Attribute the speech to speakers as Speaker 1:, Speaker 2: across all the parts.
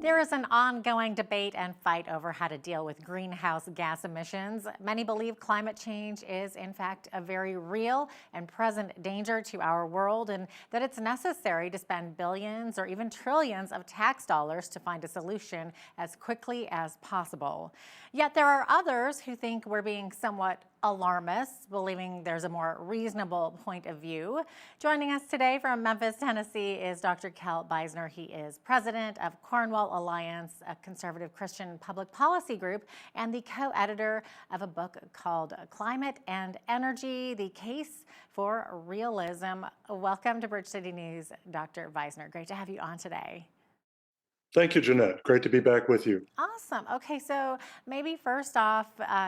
Speaker 1: There is an ongoing debate and fight over how to deal with greenhouse gas emissions. Many believe climate change is, in fact, a very real and present danger to our world, and that it's necessary to spend billions or even trillions of tax dollars to find a solution as quickly as possible. Yet there are others who think we're being somewhat alarmists, believing there's a more reasonable point of view. Joining us today from Memphis, Tennessee is Dr. Beisner. He is president of Cornwall Alliance, a conservative Christian public policy group, and the co-editor of a book called Climate and Energy, The Case for Realism. Welcome to Bridge City News, Dr. Beisner. Great to have you on today.
Speaker 2: Thank you, Jeanette. Great to be back with you.
Speaker 1: Awesome. Okay, so maybe first off,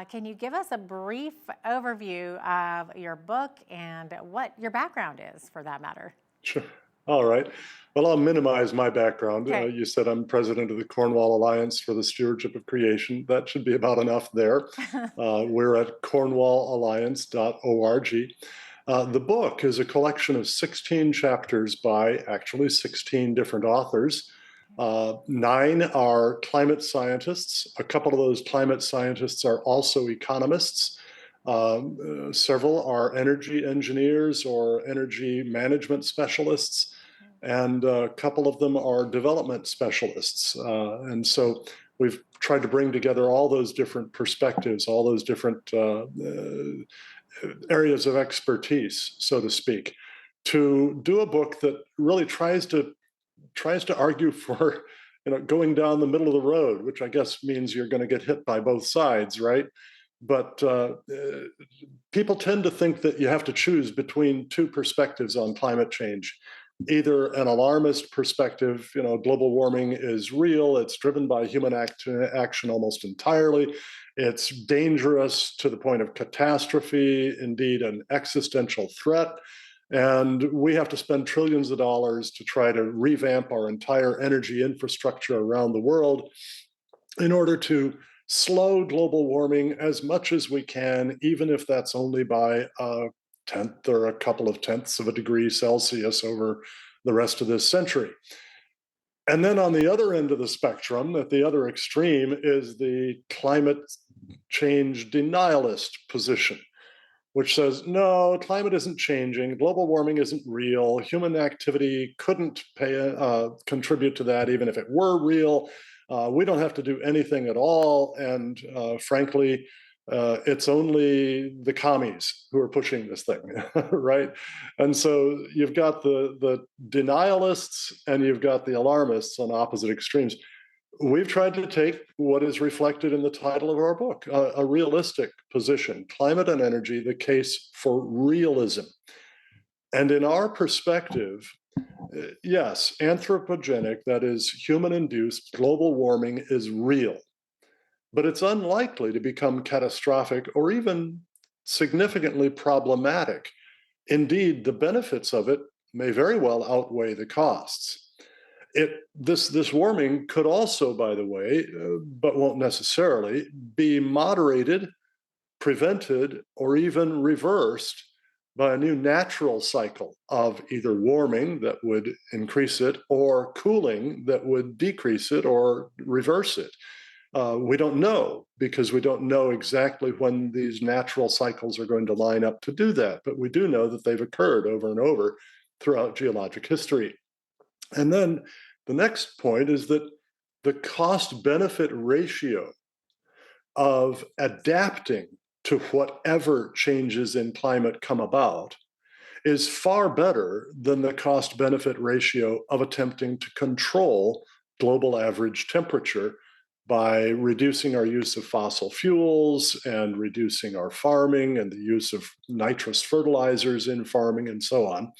Speaker 1: can you give us a brief overview of your book and what your background is, for that matter?
Speaker 2: Sure. All right. Well, I'll minimize my background.
Speaker 1: Okay.
Speaker 2: You said I'm president of the Cornwall Alliance for the Stewardship of Creation. That should be about enough there. We're at cornwallalliance.org. The book is a collection of 16 chapters by actually 16 different authors. 9 are climate scientists. A couple of those climate scientists are also economists. Several are energy engineers or energy management specialists, and a couple of them are development specialists. And so we've tried to bring together all those different perspectives, all those different areas of expertise, so to speak, to do a book that really tries to argue for, going down the middle of the road, which I guess means you're going to get hit by both sides, right? But people tend to think that you have to choose between two perspectives on climate change. Either an alarmist perspective, global warming is real, it's driven by human action almost entirely, it's dangerous to the point of catastrophe, indeed an existential threat, and we have to spend trillions of dollars to try to revamp our entire energy infrastructure around the world in order to slow global warming as much as we can, even if that's only by a tenth or a couple of tenths of a degree Celsius over the rest of this century. And then on the other end of the spectrum, at the other extreme, is the climate change denialist position, which says, no, climate isn't changing, global warming isn't real, human activity couldn't contribute to that even if it were real, we don't have to do anything at all, and frankly, it's only the commies who are pushing this thing, right? And so you've got the denialists and you've got the alarmists on opposite extremes. We've tried to take what is reflected in the title of our book, a realistic position, Climate and Energy, the Case for Realism. And in our perspective, yes, anthropogenic, that is human-induced global warming is real, but it's unlikely to become catastrophic or even significantly problematic. Indeed, the benefits of it may very well outweigh the costs. This warming could also, by the way, but won't necessarily, be moderated, prevented, or even reversed by a new natural cycle of either warming that would increase it or cooling that would decrease it or reverse it. We don't know, because we don't know exactly when these natural cycles are going to line up to do that, but we do know that they've occurred over and over throughout geologic history. And then the next point is that the cost-benefit ratio of adapting to whatever changes in climate come about is far better than the cost-benefit ratio of attempting to control global average temperature by reducing our use of fossil fuels and reducing our farming and the use of nitrous fertilizers in farming and so on.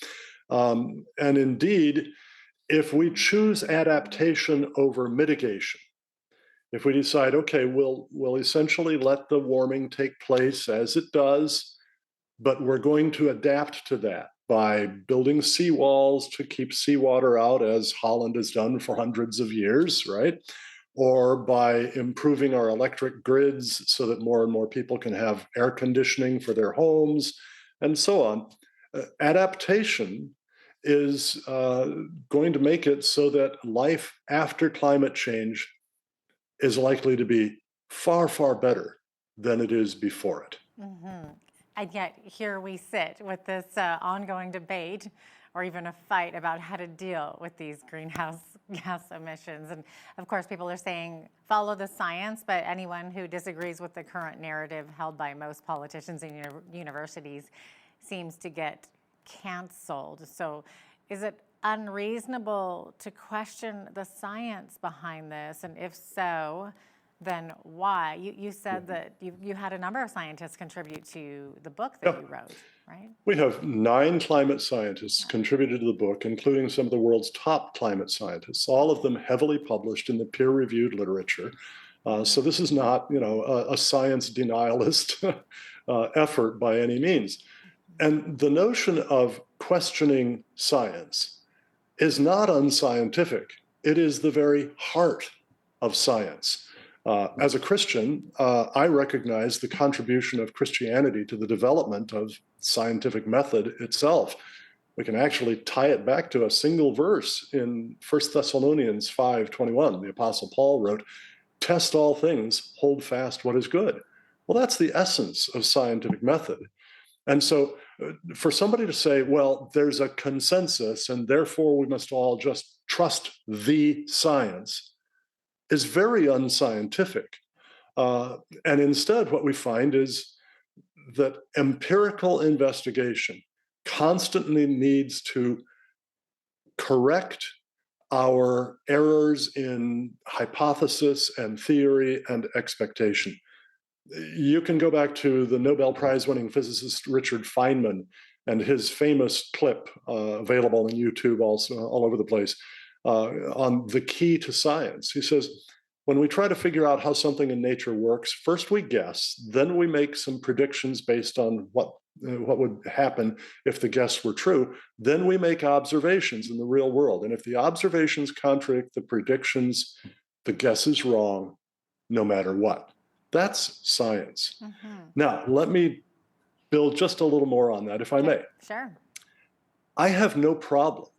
Speaker 2: And indeed, if we choose adaptation over mitigation, if we decide, okay, we'll essentially let the warming take place as it does, but we're going to adapt to that by building seawalls to keep seawater out, as Holland has done for hundreds of years, right? Or by improving our electric grids so that more and more people can have air conditioning for their homes, and so on. Adaptation is going to make it so that life after climate change is likely to be far, far better than it is before it.
Speaker 1: Mm-hmm. And yet here we sit with this ongoing debate or even a fight about how to deal with these greenhouse gas emissions. And of course, people are saying follow the science, but anyone who disagrees with the current narrative held by most politicians and universities seems to get canceled. So is it unreasonable to question the science behind this? And if so, then why? You said that you had a number of scientists contribute to the book that you wrote, right?
Speaker 2: We have 9 climate scientists contributed to the book, including some of the world's top climate scientists, all of them heavily published in the peer-reviewed literature. So this is not, a science denialist effort by any means. And the notion of questioning science is not unscientific. It is the very heart of science. As a Christian, I recognize the contribution of Christianity to the development of scientific method itself. We can actually tie it back to a single verse in 1 Thessalonians 5:21. The Apostle Paul wrote, "Test all things, hold fast what is good." Well, that's the essence of scientific method. And so for somebody to say, well, there's a consensus and therefore we must all just trust the science is very unscientific. And instead, what we find is that empirical investigation constantly needs to correct our errors in hypothesis and theory and expectation. You can go back to the Nobel Prize-winning physicist Richard Feynman and his famous clip available on YouTube also all over the place on the key to science. He says, when we try to figure out how something in nature works, first we guess, then we make some predictions based on what would happen if the guess were true. Then we make observations in the real world. And if the observations contradict the predictions, the guess is wrong, no matter what. That's science. Mm-hmm. Now, let me build just a little more on that, if I may.
Speaker 1: Sure.
Speaker 2: I have no problem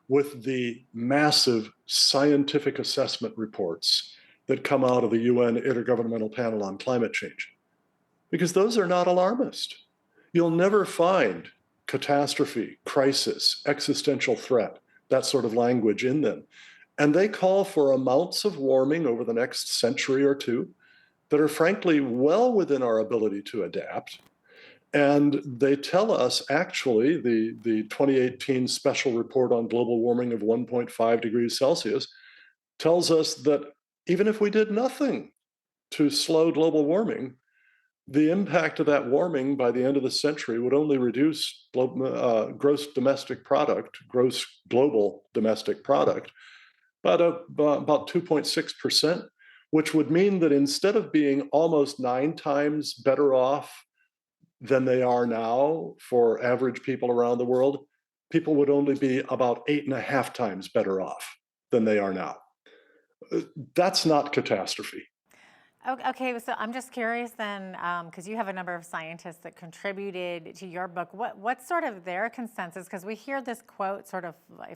Speaker 2: with the massive scientific assessment reports that come out of the UN Intergovernmental Panel on Climate Change, because those are not alarmist. You'll never find catastrophe, crisis, existential threat, that sort of language in them. And they call for amounts of warming over the next century or two that are frankly well within our ability to adapt. And they tell us, actually, the 2018 special report on global warming of 1.5 degrees Celsius tells us that even if we did nothing to slow global warming, the impact of that warming by the end of the century would only reduce gross global domestic product by about 2.6%, which would mean that instead of being almost 9 times better off than they are now for average people around the world, people would only be about 8.5 times better off than they are now. That's not catastrophe.
Speaker 1: Okay, so I'm just curious then, because you have a number of scientists that contributed to your book. What's sort of their consensus? Because we hear this quote sort of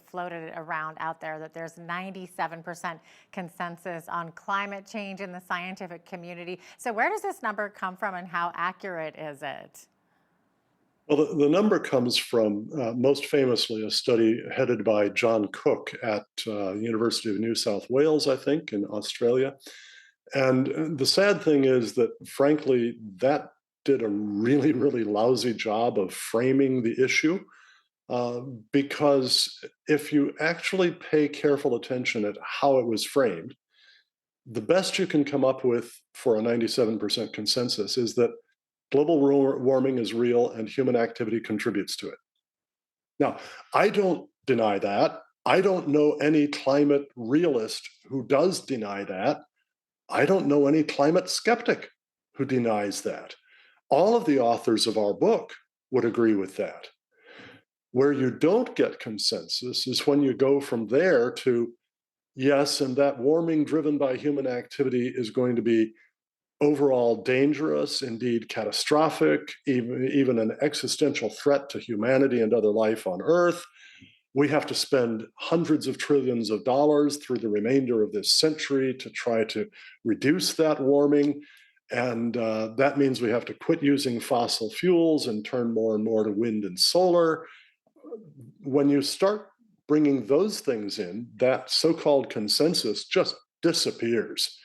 Speaker 1: floated around out there that there's 97% consensus on climate change in the scientific community. So where does this number come from and how accurate is it?
Speaker 2: Well, the number comes from, most famously, a study headed by John Cook at University of New South Wales, I think, in Australia. And the sad thing is that, frankly, that did a really, really lousy job of framing the issue, because if you actually pay careful attention at how it was framed, the best you can come up with for a 97% consensus is that global warming is real and human activity contributes to it. Now, I don't deny that. I don't know any climate realist who does deny that. I don't know any climate skeptic who denies that. All of the authors of our book would agree with that. Where you don't get consensus is when you go from there to, yes, and that warming driven by human activity is going to be overall dangerous, indeed catastrophic, even an existential threat to humanity and other life on Earth. We have to spend hundreds of trillions of dollars through the remainder of this century to try to reduce that warming. And that means we have to quit using fossil fuels and turn more and more to wind and solar. When you start bringing those things in, that so-called consensus just disappears.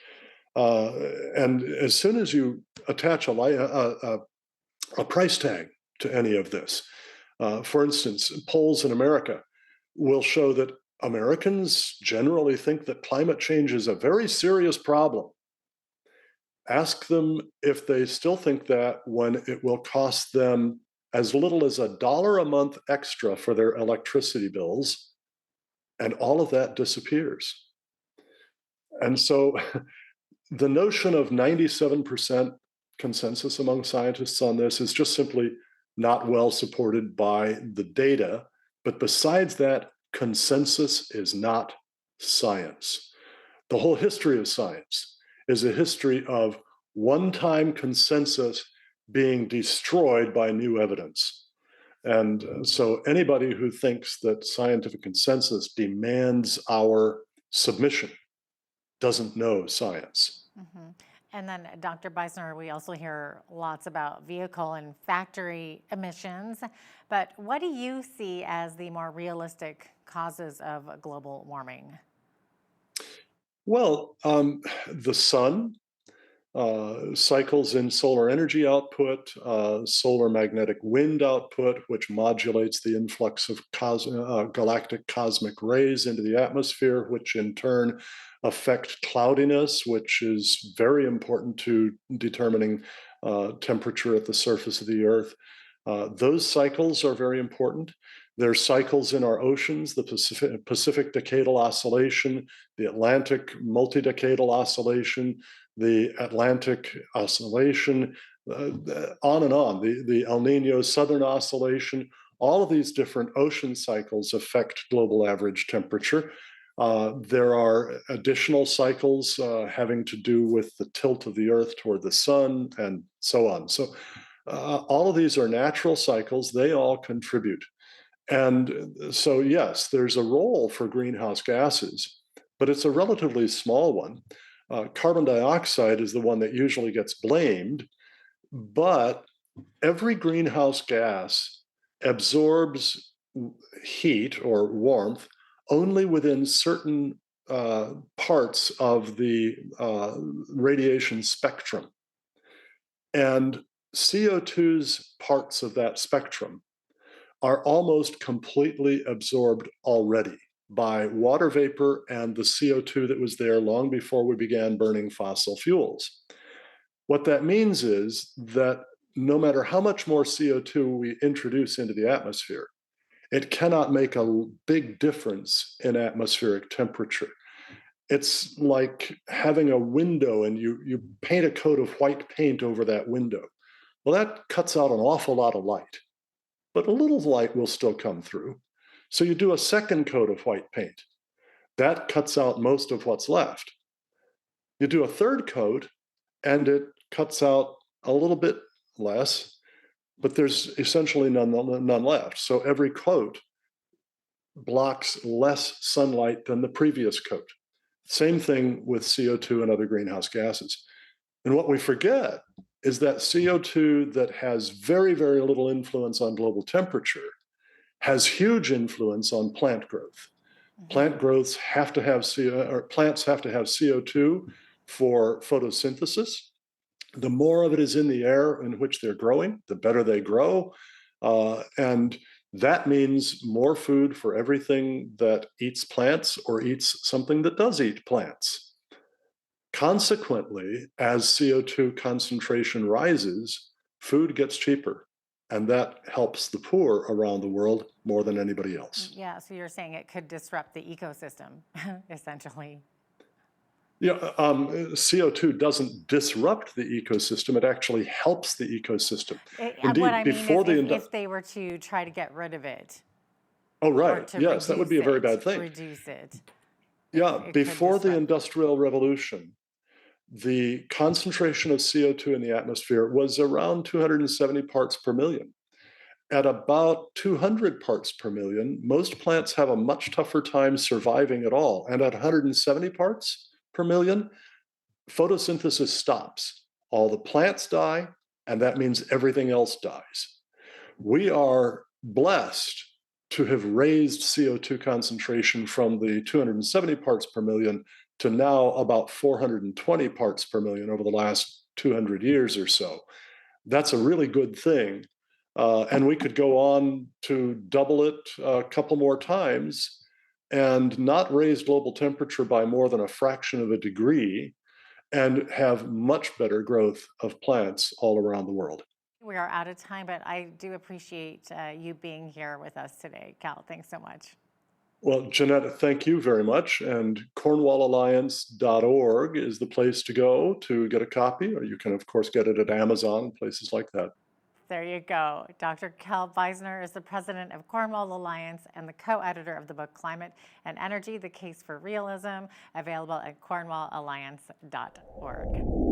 Speaker 2: And as soon as you attach a price tag to any of this, for instance, polls in America will show that Americans generally think that climate change is a very serious problem. Ask them if they still think that when it will cost them as little as $1 a month extra for their electricity bills, and all of that disappears. And so the notion of 97% consensus among scientists on this is just simply not well supported by the data. But besides that, consensus is not science. The whole history of science is a history of one-time consensus being destroyed by new evidence. And so anybody who thinks that scientific consensus demands our submission doesn't know science.
Speaker 1: Mm-hmm. And then, Dr. Beisner, we also hear lots about vehicle and factory emissions. But what do you see as the more realistic causes of global warming?
Speaker 2: Well, the sun, cycles in solar energy output, solar magnetic wind output, which modulates the influx of galactic cosmic rays into the atmosphere, which in turn affect cloudiness, which is very important to determining temperature at the surface of the Earth. Those cycles are very important. There's cycles in our oceans, the Pacific decadal oscillation, the Atlantic multi-decadal oscillation, the Atlantic oscillation, on and on, the El Nino southern oscillation. All of these different ocean cycles affect global average temperature. There are additional cycles having to do with the tilt of the Earth toward the sun and so on. So all of these are natural cycles. They all contribute. And so, yes, there's a role for greenhouse gases, but it's a relatively small one. Carbon dioxide is the one that usually gets blamed, but every greenhouse gas absorbs heat or warmth only within certain parts of the radiation spectrum. And CO2's parts of that spectrum are almost completely absorbed already by water vapor and the CO2 that was there long before we began burning fossil fuels. What that means is that no matter how much more CO2 we introduce into the atmosphere, it cannot make a big difference in atmospheric temperature. It's like having a window and you paint a coat of white paint over that window. Well, that cuts out an awful lot of light, but a little light will still come through. So you do a second coat of white paint. That cuts out most of what's left. You do a third coat, and it cuts out a little bit less, but there's essentially none left. So every coat blocks less sunlight than the previous coat. Same thing with CO2 and other greenhouse gases. And what we forget is that CO2 that has very, very little influence on global temperature has huge influence on plant growth. Plant growths have to have plants have to have CO2 for photosynthesis. The more of it is in the air in which they're growing, the better they grow. And that means more food for everything that eats plants or eats something that does eat plants. Consequently, as CO2 concentration rises, food gets cheaper, and that helps the poor around the world more than anybody else.
Speaker 1: Yeah, so you're saying it could disrupt the ecosystem, essentially.
Speaker 2: Yeah, CO2 doesn't disrupt the ecosystem, it actually helps the ecosystem.
Speaker 1: What
Speaker 2: Indeed,
Speaker 1: I mean
Speaker 2: before
Speaker 1: is
Speaker 2: the
Speaker 1: if they were to try to get rid of it,
Speaker 2: oh,
Speaker 1: or
Speaker 2: right,
Speaker 1: to
Speaker 2: yes, that would be a very bad thing.
Speaker 1: reduce it.
Speaker 2: Yeah,
Speaker 1: It could
Speaker 2: before the
Speaker 1: disrupt.
Speaker 2: Industrial Revolution, the concentration of CO2 in the atmosphere was around 270 parts per million. At about 200 parts per million, most plants have a much tougher time surviving at all. And at 170 parts per million, photosynthesis stops. All the plants die, and that means everything else dies. We are blessed to have raised CO2 concentration from the 270 parts per million to now about 420 parts per million over the last 200 years or so. That's a really good thing. And we could go on to double it a couple more times and not raise global temperature by more than a fraction of a degree and have much better growth of plants all around the world.
Speaker 1: We are out of time, but I do appreciate you being here with us today, Cal. Thanks so much.
Speaker 2: Well, Jeanette, thank you very much. And cornwallalliance.org is the place to go to get a copy, or you can, of course, get it at Amazon, places like that.
Speaker 1: There you go. Dr. Cal Beisner is the president of Cornwall Alliance and the co-editor of the book Climate and Energy, The Case for Realism, available at cornwallalliance.org.